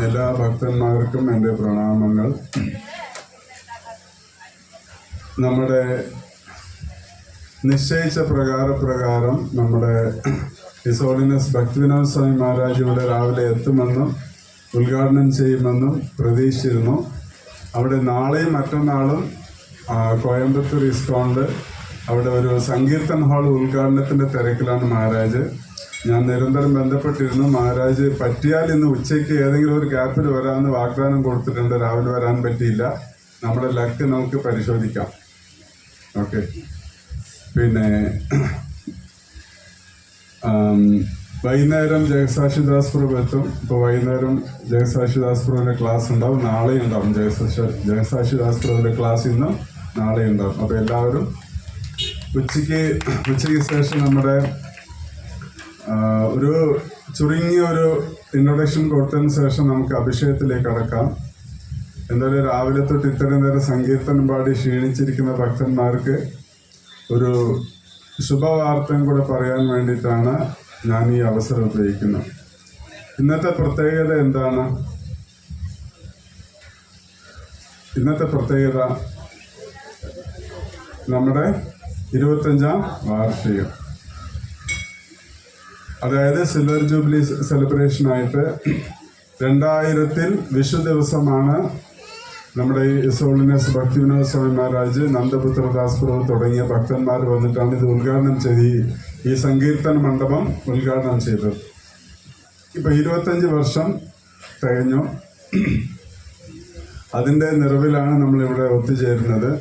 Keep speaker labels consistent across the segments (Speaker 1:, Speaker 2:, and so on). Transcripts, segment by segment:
Speaker 1: എല്ലാ ഭക്തന്മാർക്കും എൻ്റെ പ്രണാമങ്ങൾ. നമ്മുടെ നിശ്ചയിച്ച പ്രകാരം നമ്മുടെ ഹിസ് ഹോളിനെസ് ഭക്തിവിനോദ് സ്വാമി മഹാരാജ് ഇവിടെ രാവിലെ എത്തുമെന്നും ഉദ്ഘാടനം ചെയ്യുമെന്നും പ്രതീക്ഷിച്ചിരുന്നു. അവിടെ നാളെയും മറ്റന്നാളും കോയമ്പത്തൂർ ഇസ്കോണിൽ അവിടെ ഒരു സങ്കീർത്തൻ ഹാൾ ഉദ്ഘാടനത്തിൻ്റെ തിരക്കിലാണ് മഹാരാജ്. ഞാൻ നിരന്തരം ബന്ധപ്പെട്ടിരുന്നു. മഹാരാജ് പറ്റിയാൽ ഇന്ന് ഉച്ചയ്ക്ക് ഏതെങ്കിലും ഒരു ഗ്യാപ്പിൽ വരാമെന്ന് വാഗ്ദാനം കൊടുത്തിട്ടുണ്ട്. രാവിലെ വരാൻ പറ്റിയില്ല. നമ്മുടെ ലക്ക് നമുക്ക് പരിശോധിക്കാം. ഓക്കെ. പിന്നെ വൈകുന്നേരം ജഗസാക്ഷിദാസ് പ്രഭു എത്തും. ഇപ്പോൾ വൈകുന്നേരം ജഗസാക്ഷിദാസ് പ്രഭുവിൻ്റെ ക്ലാസ് ഉണ്ടാവും. നാളെയും ഉണ്ടാവും. ജഗസാക്ഷിദാസ് പ്രഭുവിൻ്റെ ക്ലാസ് ഇന്നും നാളെയും ഉണ്ടാവും. അപ്പോൾ എല്ലാവരും ഉച്ചയ്ക്ക് ശേഷം നമ്മുടെ ഒരു ചുരുങ്ങിയ ഒരു ഇൻട്രൊഡക്ഷൻ കൊടുത്തതിന് ശേഷം നമുക്ക് അഭിഷേകത്തിലേക്ക് കടക്കാം. എന്തായാലും രാവിലെ തൊട്ട് ഇത്രയും നേരം സങ്കീർത്തനം പാടി ക്ഷീണിച്ചിരിക്കുന്ന ഭക്തന്മാർക്ക് ഒരു ശുഭവാർത്തയും കൂടെ പറയാൻ വേണ്ടിയിട്ടാണ് ഞാൻ ഈ അവസരം ഉപയോഗിക്കുന്നത്. ഇന്നത്തെ പ്രത്യേകത എന്താണ്? ഇന്നത്തെ പ്രത്യേകത നമ്മുടെ 25ാം വാർഷികം, അതായത് സിൽവർ ജൂബിലി സെലിബ്രേഷനായിട്ട് 2000 വിഷു ദിവസമാണ് നമ്മുടെ ഹിസ് ഹോളിനെസ് ഭക്തിവിനോദ് സ്വാമി മഹാരാജ്, നന്ദപുത്രദാസ് പ്രഭു തുടങ്ങിയ ഭക്തന്മാർ വന്നിട്ടാണ് ഇത് ഉദ്ഘാടനം ചെയ്ത് ഈ സങ്കീർത്തന മണ്ഡപം ഉദ്ഘാടനം ചെയ്തത്. ഇപ്പോൾ 25 വർഷം തികഞ്ഞു. അതിൻ്റെ നിറവിലാണ് നമ്മളിവിടെ ഒത്തുചേരുന്നത്.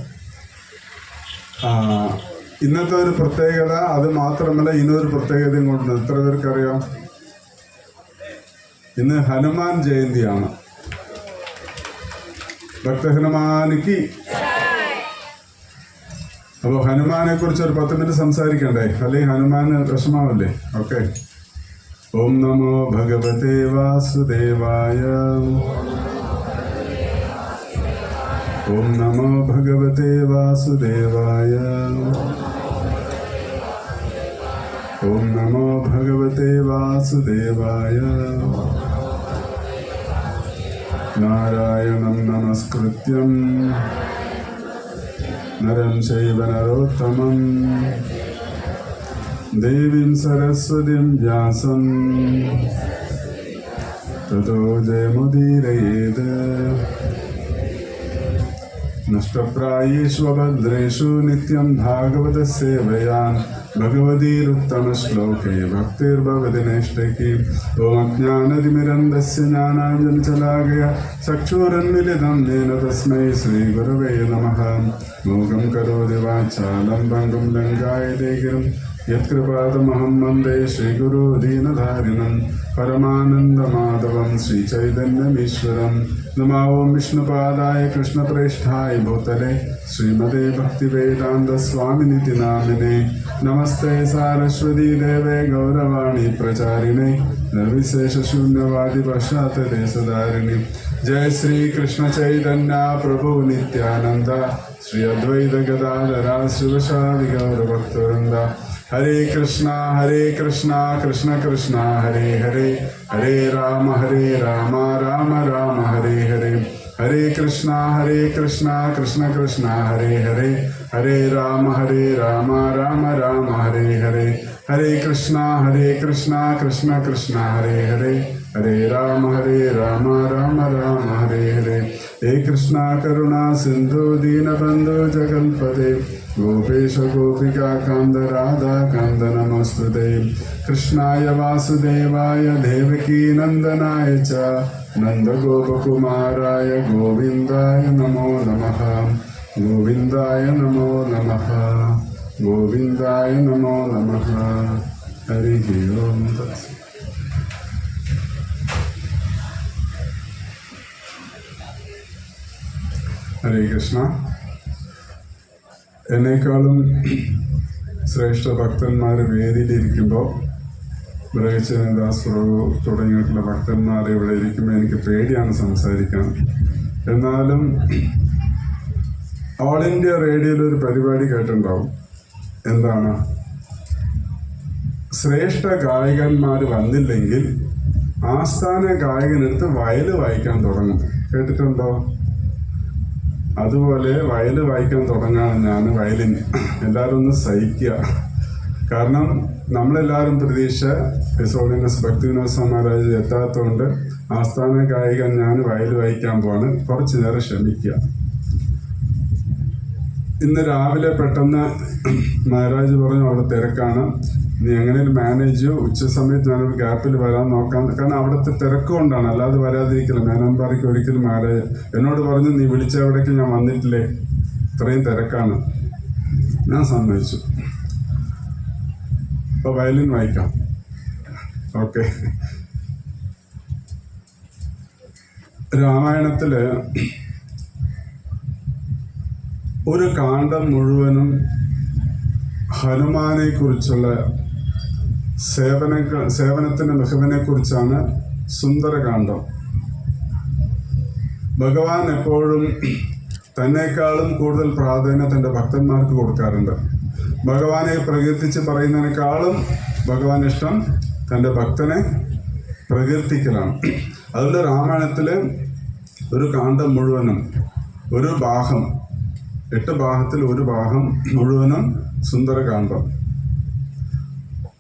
Speaker 1: ഇന്നത്തെ ഒരു പ്രത്യേകത അത് മാത്രമല്ല, ഇന്നൊരു പ്രത്യേകതയും കൊണ്ട് എത്ര പേർക്കറിയാം? ഇന്ന് ഹനുമാൻ ജയന്തിയാണ്. ഭക്ത ഹനുമാനിക്ക്. അപ്പോൾ ഹനുമാനെ കുറിച്ച് ഒരു 10 മിനിറ്റ് സംസാരിക്കണ്ടേ? അല്ലെങ്കിൽ ഹനുമാന് വിഷമാവല്ലേ? ഓക്കെ. ഓം നമോ ഭഗവതേ വാസുദേവായ. ഓം നമോ ഭഗവതേ വാസുദേവായ. ഓം നമോ ഭഗവതേ വാസുദേവായ. നാരായണം നമസ്കൃത്യം നരം ചൈവ നരോത്തമം ദേവീം സരസ്വതീം വ്യാസം തതോ ജയമുദീരയേത്. നഷ്ടപ്രായേഷു ഭദ്രേഷു നിത്യം ഭാഗവത സേവയാൻ ഭഗവതീരുത്തമശ്ലോകേ ഭക്തിർഭവതി നൈഷ്ടകി. ഓം അജ്ഞാനതിമിരന്തസ്യ ജ്ഞാനാഞ്ജനശലാകയ ചക്ഷുരന്മിലിതം യേന തസ്മൈ ശ്രീഗുരവേ നമഃ. മൂകം കരോതി വാചാലം പങ്കും ലങ്കായതേ ഗിരിം യത്കൃപാതമഹം വന്ദേ ശ്രീഗുരു ദീനധാരിണം പരമാനന്ദമാധവം ശ്രീചൈതന്യമീശ്വരം. നമോ ഓം വിഷ്ണുപാദായ കൃഷ്ണപ്രേഷ്ഠായ ഭൂതലേ ശ്രീമതേ ഭക്തിവേദാന്ത സ്വാമിനിതി നാമിനെ. നമസ്തേ സാരസ്വതീ ദേവേ ഗൗരവാണി പ്രചാരിണേ നിർവിശേഷശൂന്യവാദി പശ്ചാത്തദേശധാരിണി. ജയ ശ്രീ കൃഷ്ണ ചൈതന്യ പ്രഭു നിത്യാനന്ദ ശ്രീ അദ്വൈത ഗദാധര ശിവശാദി ഗൗരഭക്തവൃന്ദ. ഹരേ കൃഷ്ണ കൃഷ്ണ കൃഷ്ണ ഹരേ ഹരേ, ഹരേ രാമ രാമ രാമ ഹരേ ഹരേ. ഹരേ കൃഷ്ണ കൃഷ്ണ കൃഷ്ണ ഹരേ ഹരേ, ഹരേ രാമ രാമ രാമ ഹരേ ഹരേ. ഹരേ കൃഷ്ണ കൃഷ്ണ കൃഷ്ണ ഹരേ ഹരേ, ഹരേ രാമ രാമ രാമ ഹരേ ഹരേ. ഹേ കൃഷ്ണ കരുണാ സിന്ധു ദീനബന്ധു ജഗൽപദേ ഗോപേശ ഗോപികാ കാന്ത രാധാ കാന്ത നമസ്തുതേ. കൃഷ്ണായ വാസുദേവായ ദേവകീ നന്ദനായ ച നന്ദഗോപകുമാരായ ഗോവിന്ദായ നമോ നമഃ. ഗോവിന്ദായ നമോ നമഃ. ഗോവിന്ദായ നമോ നമഃ. ഹരി ഓം തത്സത്. ഹരേ കൃഷ്ണ. എന്നേക്കാളും ശ്രേഷ്ഠ ഭക്തന്മാർ വേദിയിലിരിക്കുമ്പോൾ ബ്രഹ്മചന്ദ്രദാസ് പ്രഭു തുടങ്ങിയിട്ടുള്ള ഭക്തന്മാർ ഇവിടെ ഇരിക്കുമ്പോൾ എനിക്ക് പേടിയാണ് സംസാരിക്കാൻ. എന്നാലും ഓൾ ഇന്ത്യ റേഡിയോയിൽ ഒരു പരിപാടി കേട്ടിട്ടുണ്ടാവും. എന്താണ്? ശ്രേഷ്ഠ ഗായകന്മാർ വന്നില്ലെങ്കിൽ ആസ്ഥാന ഗായകനെടുത്ത് വയല് വായിക്കാൻ തുടങ്ങും. കേട്ടിട്ടുണ്ടോ? അതുപോലെ വയല് വായിക്കാൻ തുടങ്ങാണ് ഞാൻ വയലിൻ. എല്ലാവരും ഒന്ന് സഹിക്കുക. കാരണം നമ്മളെല്ലാവരും പ്രതീക്ഷ ഹിസോളിനസ് ഭക്തിവിനോദ സ്വാമി മഹാരാജ് എത്താത്തതുകൊണ്ട് ആസ്ഥാന ഗായകൻ ഞാൻ വയല് വായിക്കാൻ പോവാണ്. കുറച്ച് നേരം ക്ഷമിക്കുക. ഇന്ന് രാവിലെ പെട്ടെന്ന് മഹാരാജ് പറഞ്ഞു അവിടെ തിരക്കാണ്, നീ എങ്ങനെയും മാനേജ് ചെയ്യൂ, ഉച്ച സമയത്ത് ഞാനൊരു ഗ്യാപ്പിൽ വരാൻ നോക്കാം. കാരണം അവിടുത്തെ തിരക്ക് കൊണ്ടാണ്, അല്ലാതെ വരാതിരിക്കില്ല. മേനോൻപാറയ്ക്ക് ഒരിക്കലും മഹാരാജ് എന്നോട് പറഞ്ഞു, നീ വിളിച്ച എവിടേക്ക് ഞാൻ വന്നിട്ടില്ലേ, ഇത്രയും തിരക്കാണ്. ഞാൻ സമ്മതിച്ചു. അപ്പോൾ വയലിൻ വായിക്കാം. ഓക്കെ. രാമായണത്തില് ഒരു കാണ്ഡം മുഴുവനും ഹനുമാനെ കുറിച്ചുള്ള സേവനത്തിന്റെ മികവിനെ കുറിച്ചാണ്. സുന്ദരകാന്ഡം. ഭഗവാൻ എപ്പോഴും തന്നെക്കാളും കൂടുതൽ പ്രാധാന്യം തൻ്റെ ഭക്തന്മാർക്ക് കൊടുക്കാറുണ്ട്. ഭഗവാനെ പ്രകീർത്തിച്ച് പറയുന്നതിനേക്കാളും ഭഗവാൻ ഇഷ്ടം തൻ്റെ ഭക്തനെ പ്രകീർത്തിക്കലാണ്. അതുകൊണ്ട് രാമായണത്തിൽ ഒരു കാണ്ഡം മുഴുവനും, ഒരു ഭാഗം, 8 ഭാഗത്തിൽ ഒരു ഭാഗം മുഴുവനും സുന്ദരകാന്ഡം.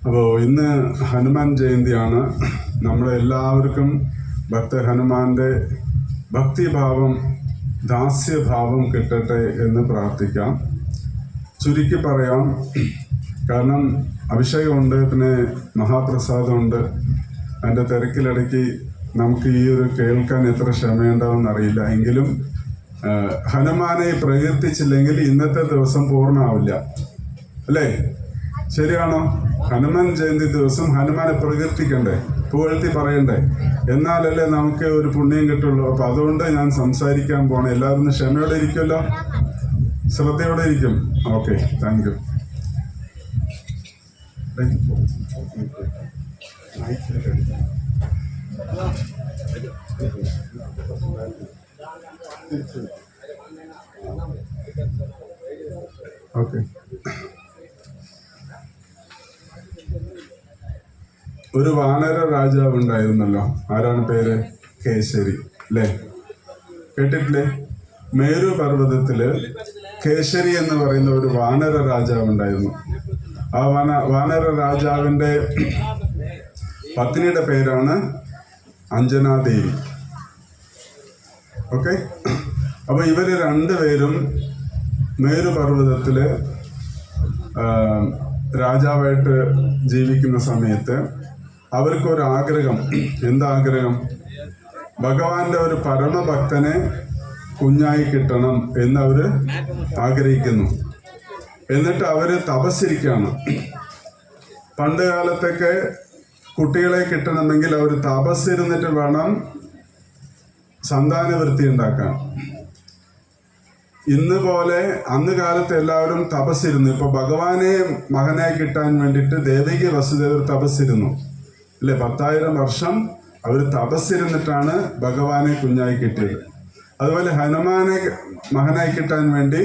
Speaker 1: അപ്പോൾ ഇന്ന് ഹനുമാൻ ജയന്തിയാണ്. നമ്മളെല്ലാവർക്കും ഭക്ത ഹനുമാന്റെ ഭക്തിഭാവം, ദാസ്യഭാവം കിട്ടട്ടെ എന്ന് പ്രാർത്ഥിക്കാം. ചുരുക്കി പറയാം, കാരണം അഭിഷേകമുണ്ട്, പിന്നെ മഹാപ്രസാദമുണ്ട്. അതിൻ്റെ തിരക്കിലിടയ്ക്ക് നമുക്ക് ഈ ഒരു കേൾക്കാൻ എത്ര ക്ഷമയുണ്ടാവുമെന്ന് അറിയില്ല. എങ്കിലും ഹനുമാനെ പ്രകീർത്തിച്ചില്ലെങ്കിൽ ഇന്നത്തെ ദിവസം പൂർണ്ണമാവില്ല, അല്ലേ? ശരിയാണോ? ഹനുമാൻ ജയന്തി ദിവസം ഹനുമാനെ പ്രകീർത്തിക്കണ്ടേ, പുകഴ്ത്തി പറയണ്ടേ, എന്നാലല്ലേ നമുക്ക് ഒരു പുണ്യം കിട്ടുള്ളൂ. അപ്പൊ അതുകൊണ്ട് ഞാൻ സംസാരിക്കാൻ പോണേ. എല്ലാവരും ക്ഷമയോടെ ഇരിക്കുമല്ലോ, ശ്രദ്ധയോടെ ഇരിക്കും. Okay, thank you. ഓക്കെ. ഒരു വാനര രാജാവ് ഉണ്ടായിരുന്നല്ലോ. ആരാണ് പേര്? കേസരി, അല്ലേ? കേട്ടിട്ടില്ലേ? മേരു പർവ്വതത്തില് കേസരി എന്ന് പറയുന്ന ഒരു വാനര രാജാവ് ഉണ്ടായിരുന്നു. ആ വാനര രാജാവിന്റെ പത്നിയുടെ പേരാണ് അഞ്ജനാദേവി. ഓക്കെ. അപ്പൊ ഇവര് രണ്ടുപേരും മേരു പർവ്വതത്തില് രാജാവായിട്ട് ജീവിക്കുന്ന സമയത്ത് അവർക്കൊരു ആഗ്രഹം. എന്താഗ്രഹം? ഭഗവാന്റെ ഒരു പരമഭക്തനെ കുഞ്ഞായി കിട്ടണം എന്ന് അവര് ആഗ്രഹിക്കുന്നു. എന്നിട്ട് അവര് തപസ്സിരിക്കുകയാണ്. പണ്ട് കാലത്തൊക്കെ കുട്ടികളെ കിട്ടണമെങ്കിൽ അവർ തപസ്സിരുന്നിട്ട് വേണം സന്താനവൃത്തി ഉണ്ടാക്കാൻ. ഇന്ന് പോലെ അന്ന് കാലത്ത് എല്ലാവരും തപസ്സിരുന്നു. ഇപ്പൊ ഭഗവാനെ മകനായി കിട്ടാൻ വേണ്ടിയിട്ട് ദേവകി വസുദേവർ തപസ്സിരുന്നു, അല്ലെ? 10,000 വർഷം അവർ തപസ്സിരുന്നിട്ടാണ് ഭഗവാനെ കുഞ്ഞായി കിട്ടിയത്. അതുപോലെ ഹനുമാനെ മകനായി കിട്ടാൻ വേണ്ടി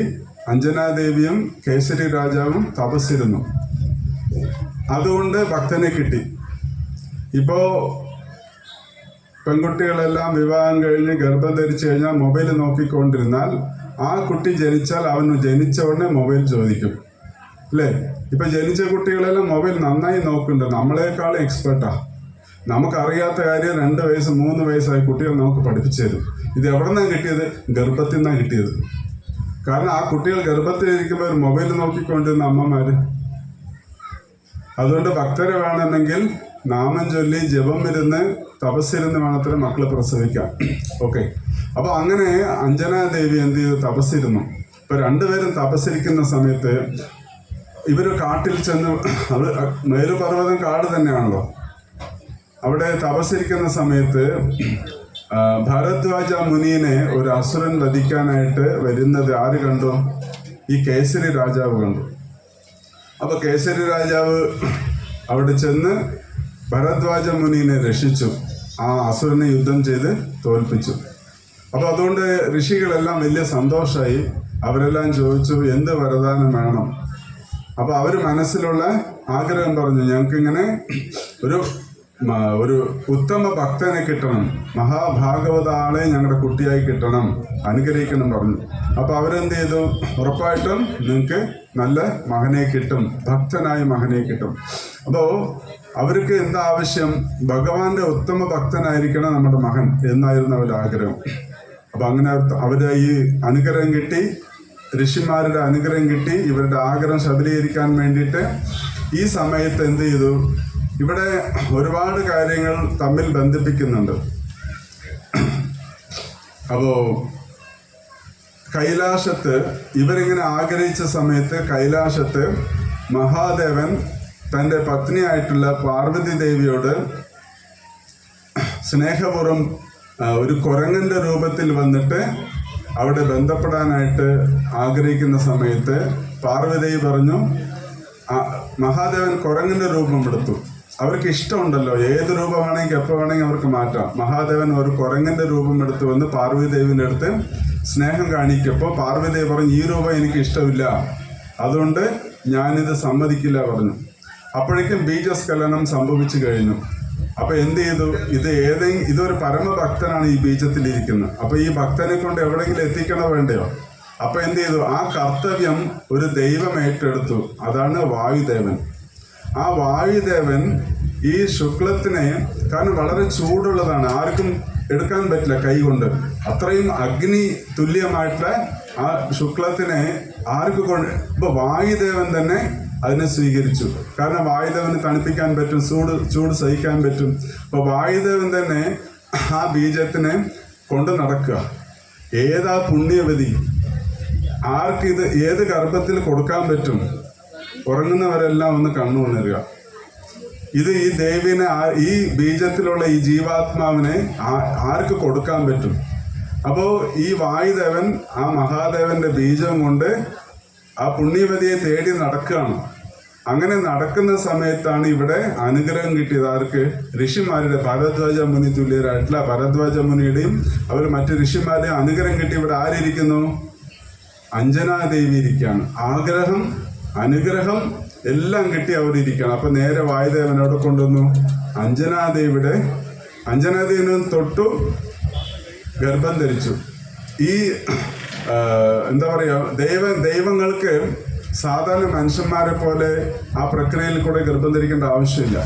Speaker 1: അഞ്ജനാദേവിയും കേസരി രാജാവും തപസ്സിരുന്നു. അതുകൊണ്ട് ഭക്തനെ കിട്ടി. ഇപ്പോ പെൺകുട്ടികളെല്ലാം വിവാഹം കഴിഞ്ഞ് ഗർഭം ധരിച്ചു കഴിഞ്ഞാൽ മൊബൈൽ നോക്കിക്കൊണ്ടിരുന്നാൽ ആ കുട്ടി ജനിച്ചാൽ അവന് ജനിച്ച ഉടനെ മൊബൈൽ ചോദിക്കും, അല്ലേ? ഇപ്പൊ ജനിച്ച കുട്ടികളെല്ലാം മൊബൈൽ നന്നായി നോക്കുന്നുണ്ട്. നമ്മളെക്കാൾ എക്സ്പെർട്ടാ. നമുക്കറിയാത്ത കാര്യം 2 വയസ്സ് 3 വയസ്സായ കുട്ടികൾ നമുക്ക് പഠിപ്പിച്ചു തരും. ഇത് എവിടെ നിന്നാണ് കിട്ടിയത്? ഗർഭത്തിൽ നിന്നാണ് കിട്ടിയത്. കാരണം ആ കുട്ടികൾ ഗർഭത്തിലിരിക്കുമ്പോൾ ഒരു മൊബൈൽ നോക്കിക്കൊണ്ടിരുന്ന അമ്മമാര്. അതുകൊണ്ട് ഭക്തരെ വേണമെങ്കിൽ നാമം ചൊല്ലി ജപം ഇരുന്ന് തപസ്സിരുന്ന് വേണത്തിൽ മക്കളെ പ്രസവിക്കാം. ഓക്കെ. അപ്പൊ അങ്ങനെ അഞ്ജനാദേവി എന്ത് ചെയ്തു? തപസ്സിരുന്നു. ഇപ്പൊ രണ്ടുപേരും തപസ്സിരിക്കുന്ന സമയത്ത് ഇവര് കാട്ടിൽ ചെന്ന്, അത് മേരുപർവ്വതം കാട് തന്നെയാണല്ലോ, അവിടെ തപസ്സിരിക്കുന്ന സമയത്ത് ഭരദ്വാജ മുനിയെ ഒരു അസുരൻ വധിക്കാനായിട്ട് വരുന്നത് ആര് കണ്ടു? ഈ കേസരി രാജാവ് കണ്ടു. അപ്പൊ കേസരി രാജാവ് അവിടെ ചെന്ന് ഭരദ്വാജ മുനിയെ രക്ഷിച്ചു. ആ അസുരനെ യുദ്ധം ചെയ്ത് തോൽപ്പിച്ചു. അപ്പൊ അതുകൊണ്ട് ഋഷികളെല്ലാം വലിയ സന്തോഷമായി. അവരെല്ലാം ചോദിച്ചു, എന്ത് വരദാനം വേണം? അപ്പൊ അവര് മനസ്സിലുള്ള ആഗ്രഹം പറഞ്ഞു, ഞങ്ങൾക്കിങ്ങനെ ഒരു ഒരു ഉത്തമ ഭക്തനെ കിട്ടണം, മഹാഭാഗവത ആളെ ഞങ്ങളുടെ കുട്ടിയായി കിട്ടണം, അനുഗ്രഹിക്കണം പറഞ്ഞു. അപ്പോൾ അവരെന്ത് ചെയ്തു? ഉറപ്പായിട്ടും നിങ്ങൾക്ക് നല്ല മകനെ കിട്ടും, ഭക്തനായ മകനെ കിട്ടും. അപ്പോൾ അവർക്ക് എന്താ ആവശ്യം? ഭഗവാന്റെ ഉത്തമ ഭക്തനായിരിക്കണം നമ്മുടെ മകൻ എന്നായിരുന്നു അവരുടെ ആഗ്രഹം. അപ്പം അങ്ങനെ അവരുടെ ഈ അനുഗ്രഹം കിട്ടി, ഋഷിമാരുടെ അനുഗ്രഹം കിട്ടി. ഇവരുടെ ആഗ്രഹം സബലീകരിക്കാൻ വേണ്ടിയിട്ട് ഈ സമയത്ത് എന്ത് ചെയ്തു? ഇവിടെ ഒരുപാട് കാര്യങ്ങൾ തമ്മിൽ ബന്ധിപ്പിക്കുന്നുണ്ട്. അപ്പോൾ കൈലാസത്ത് ഇവരിങ്ങനെ ആഗ്രഹിച്ച സമയത്ത് കൈലാസത്ത് മഹാദേവൻ തൻ്റെ പത്നിയായിട്ടുള്ള പാർവതി ദേവിയോട് സ്നേഹപൂർവ്വം ഒരു കുരങ്ങൻ്റെ രൂപത്തിൽ വന്നിട്ട് അവിടെ ബന്ധപ്പെടാനായിട്ട് ആഗ്രഹിക്കുന്ന സമയത്ത് പാർവതി പറഞ്ഞു, മഹാദേവൻ കുരങ്ങൻ്റെ രൂപം എടുത്തു. അവർക്ക് ഇഷ്ടമുണ്ടല്ലോ, ഏത് രൂപം വേണമെങ്കിൽ എപ്പോൾ വേണമെങ്കിൽ അവർക്ക് മാറ്റാം. മഹാദേവൻ ഒരു കുരങ്ങൻ്റെ രൂപം എടുത്തു വന്ന് പാർവതി ദേവിൻ്റെ അടുത്ത് സ്നേഹം കാണിക്കപ്പോൾ പാർവതി ദേവി പറഞ്ഞു, ഈ രൂപം എനിക്ക് ഇഷ്ടമില്ല, അതുകൊണ്ട് ഞാനിത് സമ്മതിക്കില്ല പറഞ്ഞു. അപ്പോഴേക്കും ബീജസ്ഖലനം സംഭവിച്ചു കഴിഞ്ഞു. അപ്പോൾ എന്ത് ചെയ്തു? ഇതൊരു പരമഭക്തനാണ് ഈ ബീജത്തിലിരിക്കുന്നത്. അപ്പോൾ ഈ ഭക്തനെ കൊണ്ട് എവിടെയെങ്കിലും എത്തിക്കണോ വേണ്ടയോ? അപ്പോൾ എന്ത് ചെയ്തു? ആ കർത്തവ്യം ഒരു ദൈവം ഏറ്റെടുത്തു. അതാണ് വായുദേവൻ. ആ വായുദേവൻ ഈ ശുക്ലത്തിനെ, കാരണം വളരെ ചൂടുള്ളതാണ്, ആർക്കും എടുക്കാൻ പറ്റില്ല കൈകൊണ്ട്, അത്രയും അഗ്നി തുല്യമായിട്ടുള്ള ആ ശുക്ലത്തിനെ ആർക്ക് കൊണ്ട്, ഇപ്പോൾ വായുദേവൻ തന്നെ അതിനെ സ്വീകരിച്ചു. കാരണം വായുദേവന് തണുപ്പിക്കാൻ പറ്റും, ചൂട് സഹിക്കാൻ പറ്റും. അപ്പോൾ വായുദേവൻ തന്നെ ആ ബീജത്തിനെ കൊണ്ട് നടക്കുക. ഏതാ പുണ്യവതി? ആർക്കിത് ഏത് ഗർഭത്തിൽ കൊടുക്കാൻ പറ്റും? ഉറങ്ങുന്നവരെല്ലാം ഒന്ന് കണ്ണുണരുക. ഇത് ഈ ദേവിനെ, ഈ ബീജത്തിലുള്ള ഈ ജീവാത്മാവിനെ ആർക്ക് കൊടുക്കാൻ പറ്റും? അപ്പോൾ ഈ വായുദേവൻ ആ മഹാദേവന്റെ ബീജം കൊണ്ട് ആ പുണ്യവതിയെ തേടി നടക്കുകയാണ്. അങ്ങനെ നടക്കുന്ന സമയത്താണ് ഇവിടെ അനുഗ്രഹം കിട്ടിയത്. ആർക്ക്? ഋഷിമാരുടെ, ഭരദ്വാജ മുനി തുല്യരായിട്ടുള്ള ഭരദ്വാജ മുനിയുടെയും അവർ മറ്റു ഋഷിമാരുടെയും അനുഗ്രഹം കിട്ടി. ഇവിടെ ആരിയ്ക്കുന്നു? അഞ്ജനാദേവി ഇരിക്കുകയാണ്. ആഗ്രഹം, അനുഗ്രഹം എല്ലാം കിട്ടി അവിടെ ഇരിക്കുകയാണ്. അപ്പം നേരെ വായുദേവനോട് കൊണ്ടുവന്നു. അഞ്ജനാദേവിനെ തൊട്ടു, ഗർഭം ധരിച്ചു. ഈ എന്താ പറയുക, ദൈവങ്ങൾക്ക് സാധാരണ മനുഷ്യന്മാരെ പോലെ ആ പ്രക്രിയയിൽ കൂടെ ഗർഭം ധരിക്കേണ്ട ആവശ്യമില്ല,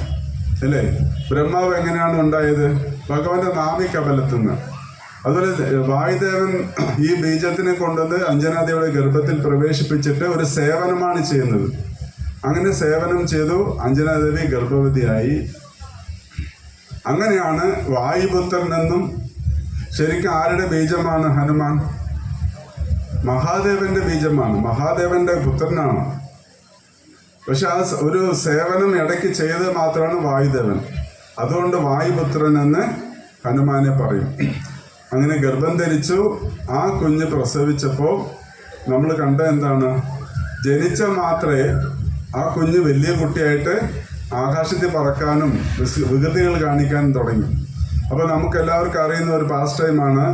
Speaker 1: അല്ലേ? ബ്രഹ്മാവ് എങ്ങനെയാണ് ഉണ്ടായത്? ഭഗവാന്റെ നാഭികമലത്തുനിന്ന്. അതുപോലെ വായുദേവൻ ഈ ബീജത്തിനെ കൊണ്ടുവന്ന് അഞ്ജനാദേവിയുടെ ഗർഭത്തിൽ പ്രവേശിപ്പിച്ചിട്ട് ഒരു സേവനമാണ് ചെയ്യുന്നത്. അങ്ങനെ സേവനം ചെയ്തു, അഞ്ജനാദേവി ഗർഭവതിയായി. അങ്ങനെയാണ് വായുപുത്രൻ എന്നും. ശരിക്കും ആരുടെ ബീജമാണ് ഹനുമാൻ? മഹാദേവന്റെ ബീജമാണ്, മഹാദേവന്റെ പുത്രനാണ്. പക്ഷെ ആ ഒരു സേവനം ഇടയ്ക്ക് ചെയ്ത് മാത്രമാണ് വായുദേവൻ. അതുകൊണ്ട് വായുപുത്രൻ എന്ന് ഹനുമാനെ പറയും. അങ്ങനെ ഗർഭം ധരിച്ചു. ആ കുഞ്ഞ് പ്രസവിച്ചപ്പോൾ നമ്മൾ കണ്ട എന്താണ്? ജനിച്ച മാത്രമേ ആ കുഞ്ഞ് വലിയ കുട്ടിയായിട്ട് ആകാശത്തിൽ പറക്കാനും വികൃതികൾ കാണിക്കാനും തുടങ്ങി. അപ്പോൾ നമുക്കെല്ലാവർക്കും അറിയുന്ന ഒരു പാസ് ടൈമാണ്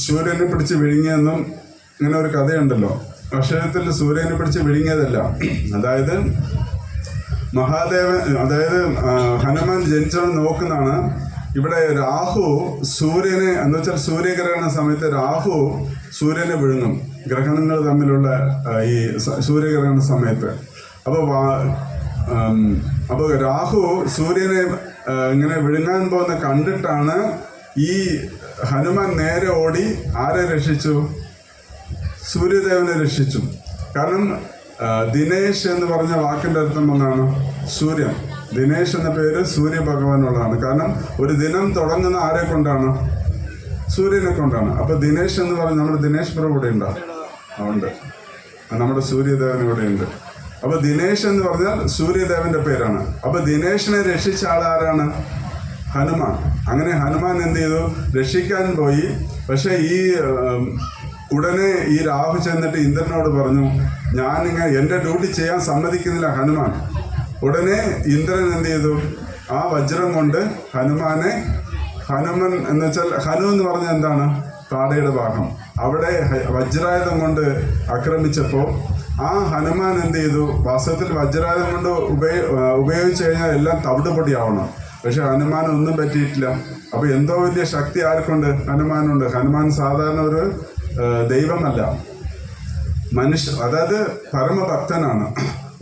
Speaker 1: സൂര്യനെ പിടിച്ച് വിഴുങ്ങിയെന്നും ഇങ്ങനെ ഒരു കഥയുണ്ടല്ലോ. അക്ഷരത്തിൽ സൂര്യനെ പിടിച്ച് വിഴുങ്ങിയതല്ല. അതായത് ഹനുമാൻ ജനിച്ചവൻ നോക്കുന്നതാണ്. ഇവിടെ രാഹു സൂര്യനെ, എന്ന് വെച്ചാൽ സൂര്യഗ്രഹണ സമയത്ത് രാഹു സൂര്യനെ വിഴുങ്ങും, ഗ്രഹണങ്ങൾ തമ്മിലുള്ള ഈ സൂര്യഗ്രഹണ സമയത്ത്. അപ്പോൾ രാഹു സൂര്യനെ ഇങ്ങനെ വിഴുങ്ങാൻ പോകുന്ന കണ്ടിട്ടാണ് ഈ ഹനുമാൻ നേരെ ഓടി ആരെ രക്ഷിച്ചു? സൂര്യദേവനെ രക്ഷിച്ചു. കാരണം ദിനേശ് എന്ന് പറഞ്ഞ വാക്കിൻ്റെ അർത്ഥം എന്താണ്? സൂര്യൻ. ദിനേശ് എന്ന പേര് സൂര്യ ഭഗവാനുള്ളതാണ്. കാരണം ഒരു ദിനം തുടങ്ങുന്ന ആരെ കൊണ്ടാണ്? സൂര്യനെ കൊണ്ടാണ്. അപ്പോൾ ദിനേശ് എന്ന് പറഞ്ഞാൽ നമ്മുടെ ദിനേശ് പ്രഭു ഇവിടെ ഉണ്ടോ? ഉണ്ട്. നമ്മുടെ സൂര്യദേവൻ ഇവിടെ ഉണ്ട്. അപ്പോൾ ദിനേശ് എന്ന് പറഞ്ഞാൽ സൂര്യദേവന്റെ പേരാണ്. അപ്പോൾ ദിനേശിനെ രക്ഷിച്ച ആളാരാണ്? ഹനുമാൻ. അങ്ങനെ ഹനുമാൻ എന്ത് ചെയ്തു? രക്ഷിക്കാൻ പോയി. പക്ഷേ ഈ ഉടനെ ഈ രാഹു ചെന്നിട്ട് ഇന്ദ്രനോട് പറഞ്ഞു, ഞാനിങ്ങനെ എൻ്റെ ഡ്യൂട്ടി ചെയ്യാൻ സമ്മതിക്കുന്നില്ല ഹനുമാൻ. ഉടനെ ഇന്ദ്രൻ എന്ത് ചെയ്തു? ആ വജ്രം കൊണ്ട് ഹനുമാൻ എന്ന് വെച്ചാൽ ഹനു എന്ന് പറഞ്ഞാൽ എന്താണ്? താടയുടെ ഭാഗം. അവിടെ വജ്രായുധം കൊണ്ട് ആക്രമിച്ചപ്പോൾ ആ ഹനുമാൻ എന്ത് ചെയ്തു? വാസ്തവത്തിൽ വജ്രായുധം കൊണ്ട് ഉപയോഗിച്ച് കഴിഞ്ഞാൽ എല്ലാം തവിടുപൊടിയാവണം. പക്ഷെ ഹനുമാൻ ഒന്നും പറ്റിയിട്ടില്ല. അപ്പൊ എന്തോ വലിയ ശക്തി ആർക്കുണ്ട്? ഹനുമാനുണ്ട്. ഹനുമാൻ സാധാരണ ഒരു ദൈവമല്ല, അതായത് പരമഭക്തനാണ്.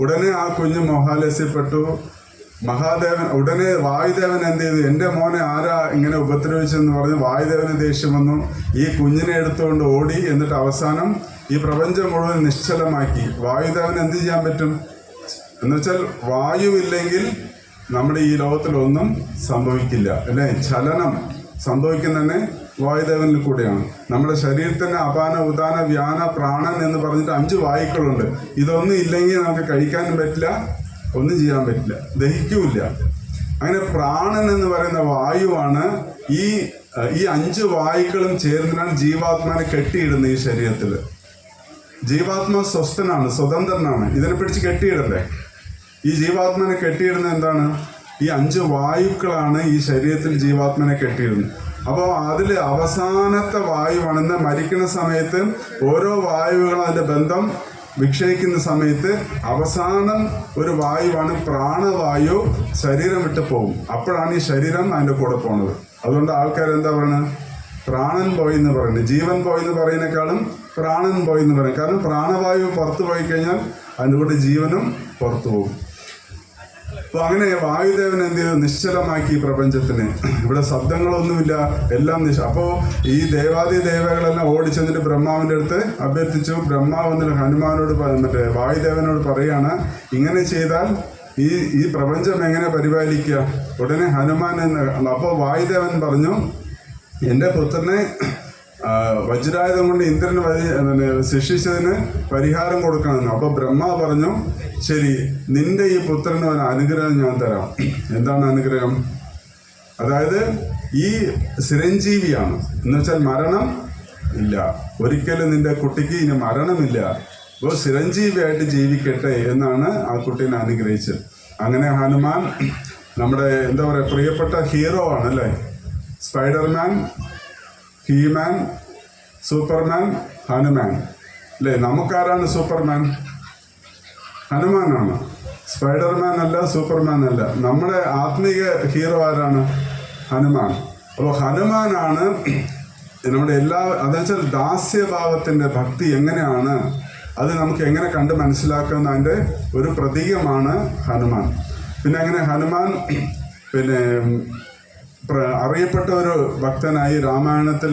Speaker 1: ഉടനെ ആ കുഞ്ഞ് മോഹാലസ്യപ്പെട്ടു. ഉടനെ വായുദേവൻ എന്ത് ചെയ്തു? എൻ്റെ മോനെ ആരാ ഇങ്ങനെ ഉപദ്രവിച്ചെന്ന് പറഞ്ഞ് വായുദേവന് ദേഷ്യം വന്നു. ഈ കുഞ്ഞിനെ എടുത്തുകൊണ്ട് ഓടി. എന്നിട്ട് അവസാനം ഈ പ്രപഞ്ചം മുഴുവൻ നിശ്ചലമാക്കി. വായുദേവൻ എന്ത് ചെയ്യാൻ പറ്റും എന്നുവെച്ചാൽ, വായുവില്ലെങ്കിൽ നമ്മുടെ ഈ ലോകത്തിലൊന്നും സംഭവിക്കില്ല, അല്ലേ? ചലനം സംഭവിക്കുന്നതന്നെ വായുദേവനിൽ കൂടെയാണ്. നമ്മുടെ ശരീരത്തിന് അപാന, ഉദാന, വ്യാന, പ്രാണൻ എന്ന് പറഞ്ഞിട്ട് 5 വായുക്കളുണ്ട്. ഇതൊന്നും ഇല്ലെങ്കിൽ നമുക്ക് കഴിക്കാനും പറ്റില്ല, ഒന്നും ചെയ്യാൻ പറ്റില്ല, ദഹിക്കൂല. അങ്ങനെ പ്രാണൻ എന്ന് പറയുന്ന വായുവാണ്. ഈ 5 വായുക്കളും ചേർന്നിട്ടാണ് ജീവാത്മാനെ കെട്ടിയിടുന്നത് ഈ ശരീരത്തിൽ. ജീവാത്മാ സ്വസ്ഥനാണ്, സ്വതന്ത്രനാണ്. ഇതിനെ പിടിച്ച് കെട്ടിയിടണ്ടേ? ഈ ജീവാത്മാനെ കെട്ടിയിടുന്നത് എന്താണ്? ഈ 5 വായുക്കളാണ് ഈ ശരീരത്തിൽ ജീവാത്മാനെ കെട്ടിയിടുന്നത്. അപ്പോൾ അതിൽ അവസാനത്തെ വായുവാണെന്ന് മരിക്കുന്ന സമയത്ത് ഓരോ വായുകളും അതിൻ്റെ ബന്ധം വിക്ഷയിക്കുന്ന സമയത്ത് അവസാനം ഒരു വായുവാണ് പ്രാണവായു. ശരീരം വിട്ട് പോകും. അപ്പോഴാണ് ഈ ശരീരം അതിൻ്റെ കൂടെ പോകുന്നത്. അതുകൊണ്ട് ആൾക്കാർ എന്താ പറയുന്നത്? പ്രാണൻ പോയി എന്ന് പറയുന്നത്. ജീവൻ പോയി എന്ന് പറയുന്നേക്കാളും പ്രാണൻ പോയി എന്ന് പറയും. കാരണം പ്രാണവായു പുറത്തു പോയി കഴിഞ്ഞാൽ അതിൻ്റെ കൂടെ ജീവനും പുറത്തു പോകും. അപ്പോൾ അങ്ങനെ വായുദേവൻ എന്ത് ചെയ്തു? നിശ്ചലമാക്കി പ്രപഞ്ചത്തിന്. ഇവിടെ ശബ്ദങ്ങളൊന്നുമില്ല, എല്ലാം അപ്പോൾ ഈ ദേവാദി ദേവകളെല്ലാം ഓടിച്ചെന്നിട്ട് ബ്രഹ്മാവിൻ്റെ അടുത്ത് അഭ്യർത്ഥിച്ചു. ബ്രഹ്മാവ് വന്നിട്ട് ഹനുമാനോട് വായുദേവനോട് പറയാണ്, ഇങ്ങനെ ചെയ്താൽ ഈ പ്രപഞ്ചം എങ്ങനെ പരിപാലിക്കുക? ഉടനെ ഹനുമാൻ അപ്പോൾ വായുദേവൻ പറഞ്ഞു, എൻ്റെ പുത്രനെ വജ്രായുധം കൊണ്ട് ഇന്ദ്രന് ശിക്ഷിച്ചതിന് പരിഹാരം കൊടുക്കണമെന്ന്. അപ്പോൾ ബ്രഹ്മ പറഞ്ഞു, ശരി, നിന്റെ ഈ പുത്രന് ഒരു അനുഗ്രഹം ഞാൻ തരാം. എന്താണ് അനുഗ്രഹം? അതായത് ഈ ചിരഞ്ജീവിയാണ്, എന്ന് വെച്ചാൽ മരണം ഇല്ല. ഒരിക്കലും നിന്റെ കുട്ടിക്ക് ഇനി മരണമില്ല. അപ്പോൾ ചിരഞ്ജീവിയായിട്ട് ജീവിക്കട്ടെ എന്നാണ് ആ കുട്ടീനെ അനുഗ്രഹിച്ചത്. അങ്ങനെ ഹനുമാൻ നമ്മുടെ എന്താ പറയുക, പ്രിയപ്പെട്ട ഹീറോ ആണല്ലേ. സ്പൈഡർമാൻ, ഹീമാൻ, സൂപ്പർമാൻ, ഹനുമാൻ, അല്ലേ? നമുക്കാരാണ് സൂപ്പർമാൻ? ഹനുമാനാണ്. സ്പൈഡർമാൻ അല്ല, സൂപ്പർമാൻ അല്ല. നമ്മുടെ ആത്മീക ഹീറോ ആരാണ്? ഹനുമാൻ. അപ്പോൾ ഹനുമാനാണ് നമ്മുടെ അതെന്ന് വെച്ചാൽ ദാസ്യഭാവത്തിൻ്റെ ഭക്തി എങ്ങനെയാണ്, അത് നമുക്ക് എങ്ങനെ കണ്ട് മനസ്സിലാക്കുന്നതിൻ്റെ ഒരു പ്രതീകമാണ് ഹനുമാൻ. പിന്നെ അങ്ങനെ ഹനുമാൻ അറിയപ്പെട്ട ഒരു ഭക്തനായി. രാമായണത്തിൽ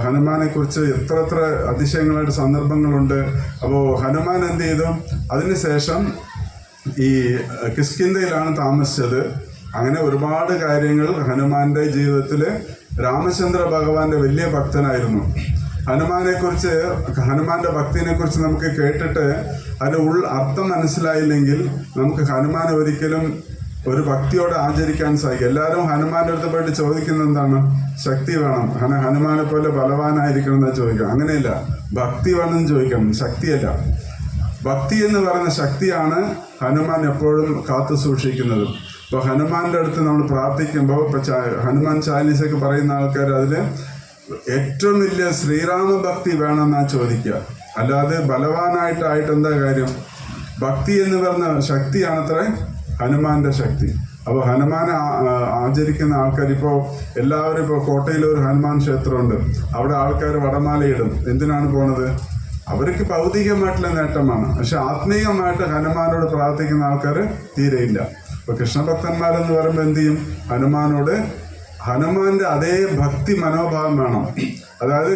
Speaker 1: ഹനുമാനെക്കുറിച്ച് എത്ര അതിശയങ്ങളായിട്ട് സന്ദർഭങ്ങളുണ്ട്. അപ്പോൾ ഹനുമാൻ എന്ത് ചെയ്തു? അതിനുശേഷം ഈ കിഷ്കിന്ധയിലാണ് താമസിച്ചത്. അങ്ങനെ ഒരുപാട് കാര്യങ്ങൾ ഹനുമാന്റെ ജീവിതത്തിൽ. രാമചന്ദ്ര ഭഗവാന്റെ വലിയ ഭക്തനായിരുന്നു. ഹനുമാനെക്കുറിച്ച്, ഹനുമാന്റെ ഭക്തിനെക്കുറിച്ച് നമുക്ക് കേട്ടിട്ട് അതിൻ്റെ അർത്ഥം മനസ്സിലായില്ലെങ്കിൽ നമുക്ക് ഹനുമാനെ ഒരിക്കലും ഒരു ഭക്തിയോടെ ആചരിക്കാൻ സാധിക്കും. എല്ലാവരും ഹനുമാന്റെ അടുത്ത് പോയിട്ട് ചോദിക്കുന്നത് എന്താണ്? ശക്തി വേണം, ഹനുമാനെ പോലെ ബലവാനായിരിക്കണം എന്നാ ചോദിക്കണം. അങ്ങനെയില്ല, ഭക്തി വേണമെന്ന് ചോദിക്കണം, ശക്തിയല്ല. ഭക്തി എന്ന് പറയുന്ന ശക്തിയാണ് ഹനുമാൻ എപ്പോഴും കാത്തു സൂക്ഷിക്കുന്നത്. ഇപ്പോൾ ഹനുമാന്റെ അടുത്ത് നമ്മൾ പ്രാർത്ഥിക്കുമ്പോൾ, ഹനുമാൻ ചാലീസൊക്കെ പറയുന്ന ആൾക്കാർ അതിൽ ഏറ്റവും വലിയ ശ്രീരാമ ഭക്തി വേണമെന്നാ ചോദിക്കുക. അല്ലാതെ ബലവാനായിട്ട് എന്താ കാര്യം? ഭക്തി എന്ന് പറഞ്ഞ ശക്തിയാണത്രേ ഹനുമാന്റെ ശക്തി. അപ്പോൾ ഹനുമാനെ ആചരിക്കുന്ന ആൾക്കാർ എല്ലാവരും കോട്ടയിലൊരു ഹനുമാൻ ക്ഷേത്രമുണ്ട്. അവിടെ ആൾക്കാർ വടമാലയിടും. എന്തിനാണ് പോണത്? അവർക്ക് ഭൗതികമായിട്ടുള്ള നേട്ടമാണ്. പക്ഷെ ആത്മീയമായിട്ട് ഹനുമാനോട് പ്രാർത്ഥിക്കുന്ന ആൾക്കാർ തീരെയില്ല. ഇപ്പോൾ കൃഷ്ണഭക്തന്മാരെന്ന് പറയുമ്പോൾ എന്ത് ചെയ്യും? ഹനുമാന്റെ അതേ ഭക്തി മനോഭാവം വേണം. അതായത്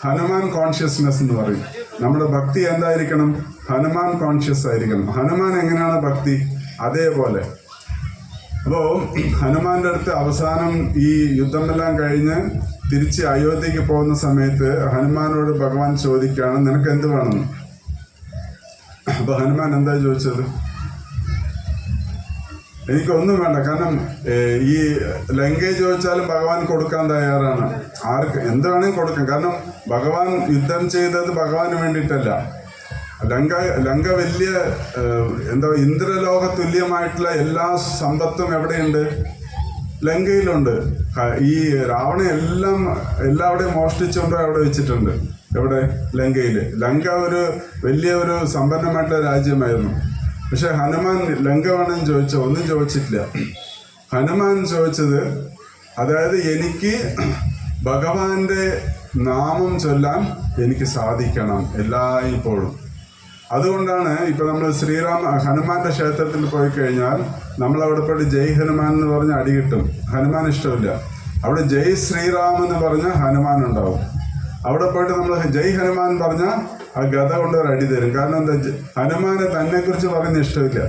Speaker 1: ഹനുമാൻ കോൺഷ്യസ്നെസ് എന്ന് പറയും. നമ്മുടെ ഭക്തി എന്തായിരിക്കണം? ഹനുമാൻ കോൺഷ്യസ് ആയിരിക്കണം. ഹനുമാൻ എങ്ങനെയാണ് ഭക്തി? അതേപോലെ. അപ്പോൾ ഹനുമാന്റെ അടുത്ത് അവസാനം ഈ യുദ്ധമെല്ലാം കഴിഞ്ഞ് തിരിച്ച് അയോധ്യക്ക് പോകുന്ന സമയത്ത് ഹനുമാനോട് ഭഗവാൻ ചോദിക്കുകയാണ്, നിനക്ക് എന്ത് വേണം? അപ്പൊ ഹനുമാൻ എന്താ ചോദിച്ചത്? എനിക്കൊന്നും വേണ്ട. കാരണം ഈ ലങ്കയെ ചോദിച്ചാലും ഭഗവാൻ കൊടുക്കാൻ തയ്യാറാണ്. ആർക്ക് എന്ത് വേണമെങ്കിൽ കൊടുക്കാം. കാരണം ഭഗവാൻ യുദ്ധം ചെയ്തത് ഭഗവാന് വേണ്ടിയിട്ടല്ല. ലങ്ക വലിയ ഇന്ദ്രലോക തുല്യമായിട്ടുള്ള എല്ലാ സമ്പത്തും എവിടെയുണ്ട്? ലങ്കയിലുണ്ട്. ഈ രാവണ എല്ലാവിടെയും മോഷ്ടിച്ചുകൊണ്ട് അവിടെ വെച്ചിട്ടുണ്ട്. എവിടെ? ലങ്കയിൽ. ലങ്ക വലിയ സമ്പന്നമായിട്ടുള്ള രാജ്യമായിരുന്നു. പക്ഷെ ഹനുമാൻ ലങ്ക വേണമെന്ന് ചോദിച്ചോ? ഒന്നും ചോദിച്ചിട്ടില്ല. ഹനുമാൻ ചോദിച്ചത്, അതായത് എനിക്ക് ഭഗവാന്റെ നാമം ചൊല്ലാൻ എനിക്ക് സാധിക്കണം എല്ലായ്പ്പോഴും. അതുകൊണ്ടാണ് ഇപ്പം നമ്മൾ ഹനുമാന്റെ ക്ഷേത്രത്തിൽ പോയി കഴിഞ്ഞാൽ നമ്മളവിടെ പോയിട്ട് ജയ് ഹനുമാൻ എന്ന് പറഞ്ഞ അടി കിട്ടും. ഹനുമാൻ ഇഷ്ടമില്ല. അവിടെ ജയ് ശ്രീറാം എന്ന് പറഞ്ഞ ഹനുമാൻ ഉണ്ടാവും. അവിടെ പോയിട്ട് നമ്മൾ ജയ് ഹനുമാൻ പറഞ്ഞാൽ ആ ഗത കൊണ്ട് ഒരു അടി തരും. കാരണം എന്താ, ഹനുമാനെ തന്നെക്കുറിച്ച് പറയുന്ന ഇഷ്ടമില്ല.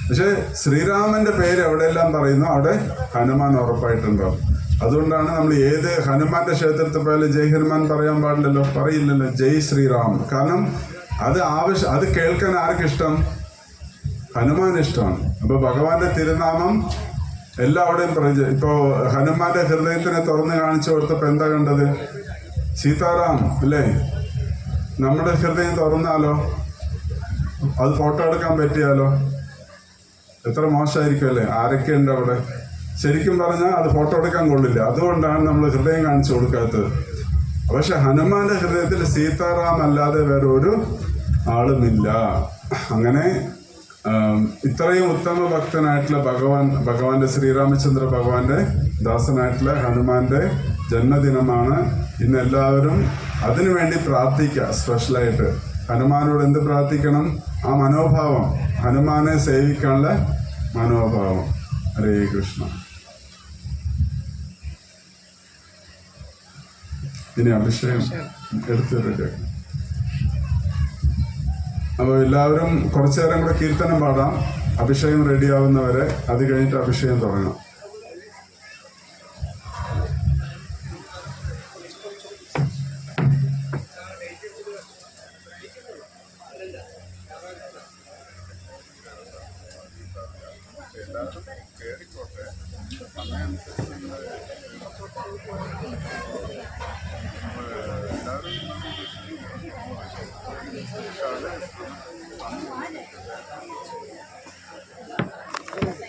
Speaker 1: പക്ഷെ ശ്രീരാമന്റെ പേര് എവിടെയെല്ലാം പറയുന്നു അവിടെ ഹനുമാൻ ഉറപ്പായിട്ടുണ്ടാവും. അതുകൊണ്ടാണ് നമ്മൾ ഏത് ഹനുമാന്റെ ക്ഷേത്രത്തിൽ പോയാലും ജയ് ഹനുമാൻ പറയാൻ പാടില്ലല്ലോ, പറയില്ലല്ലോ, ജയ് ശ്രീറാം. കാരണം അത് കേൾക്കാൻ ആർക്കിഷ്ടം? ഹനുമാൻ ഇഷ്ടമാണ്. അപ്പൊ ഭഗവാന്റെ തിരുനാമം എല്ലാവിടെയും പറയും. ഇപ്പോൾ ഹനുമാന്റെ ഹൃദയത്തിനെ തുറന്ന് കാണിച്ചു കൊടുത്തപ്പോൾ എന്താ കണ്ടത്? സീതാറാം അല്ലേ? നമ്മുടെ ഹൃദയം തുറന്നാലോ, അത് ഫോട്ടോ എടുക്കാൻ പറ്റിയാലോ എത്ര മോശമായിരിക്കും അല്ലേ? ആരൊക്കെ ഉണ്ട് അവിടെ? ശരിക്കും പറഞ്ഞാൽ അത് ഫോട്ടോ എടുക്കാൻ കൊള്ളില്ല. അതുകൊണ്ടാണ് നമ്മൾ ഹൃദയം കാണിച്ചു കൊടുക്കാത്തത്. പക്ഷെ ഹനുമാന്റെ ഹൃദയത്തിൽ സീതാറാം അല്ലാതെ വേറെ ഒരു ആളുമില്ല. അങ്ങനെ ഇത്രയും ഉത്തമ ഭക്തനായിട്ടുള്ള ഭഗവാന്റെ ശ്രീരാമചന്ദ്ര ഭഗവാന്റെ ദാസനായിട്ടുള്ള ഹനുമാന്റെ ജന്മദിനമാണ് ഇന്ന്. എല്ലാവരും അതിനുവേണ്ടി പ്രാർത്ഥിക്കുക. സ്പെഷ്യലായിട്ട് ഹനുമാനോട് എന്ത് പ്രാർത്ഥിക്കണം? ആ മനോഭാവം, ഹനുമാനെ സേവിക്കാനുള്ള മനോഭാവം. ഹരേ കൃഷ്ണ. ഇനി അഭിഷേകം എടുത്ത് റെഡിയാക്കണം. അപ്പോൾ എല്ലാവരും കുറച്ചു നേരം കൂടെ കീർത്തനം പാടാം. അഭിഷേകം റെഡിയാവുന്നവരെ. അത് കഴിഞ്ഞിട്ട് അഭിഷേകം തുടങ്ങാം.